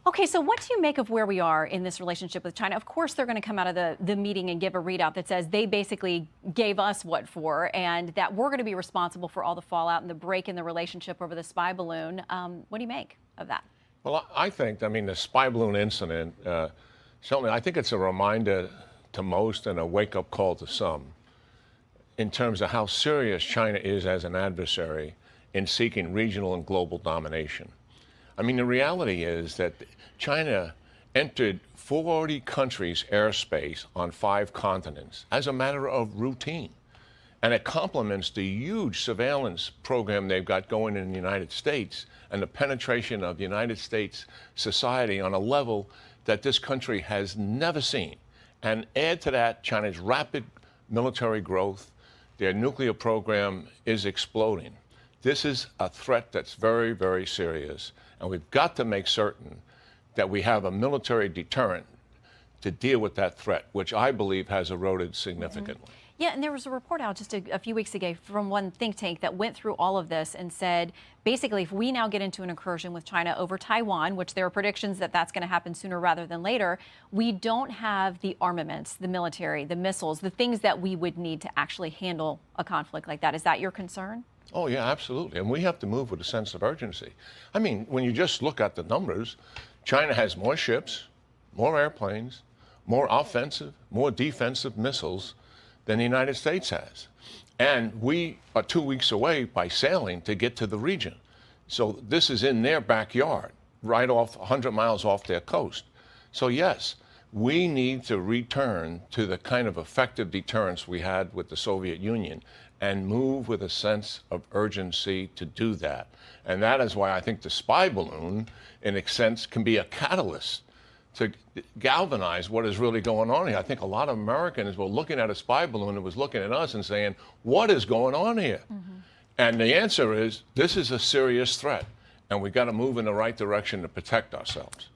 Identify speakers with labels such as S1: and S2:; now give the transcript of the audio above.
S1: Okay, so what do you make of where we are in this relationship with China? Of course, they're going to come out of the meeting and give a readout that says they basically gave us what for, and that we're going to be responsible for all the fallout and the break in the relationship over the spy balloon. What do you make of that?
S2: Well, I think, the spy balloon incident, certainly, I think it's a reminder to most and a wake-up call to some in terms of how serious China is as an adversary in seeking regional and global domination. I mean, the reality is that China entered 40 countries' airspace on 5 continents as a matter of routine. And it complements the huge surveillance program they've got going in the United States and the penetration of United States society on a level that this country has never seen. And add to that China's rapid military growth, their nuclear program is exploding. This is a threat that's very, very serious. And we've got to make certain that we have a military deterrent to deal with that threat, which I believe has eroded significantly.
S1: Yeah, and there was a report out just a few weeks ago from one think tank that went through all of this and said, basically, if we now get into an incursion with China over Taiwan, which there are predictions that that's going to happen sooner rather than later, we don't have the armaments, the military, the missiles, the things that we would need to actually handle a conflict like that. Is that your concern?
S2: Oh, yeah, absolutely. And we have to move with a sense of urgency. I mean, when you just look at the numbers, China has more ships, more airplanes, more offensive, more defensive missiles than the United States has. And we are 2 weeks away by sailing to get to the region. So this is in their backyard, right off 100 miles off their coast. So yes, we need to return to the kind of effective deterrence we had with the Soviet Union and move with a sense of urgency to do that. And that is why I think the spy balloon, in a sense, can be a catalyst to galvanize what is really going on here. I think a lot of Americans were looking at a spy balloon and was looking at us and saying, what is going on here? And the answer is, this is a serious threat, and we've got to move in the right direction to protect ourselves.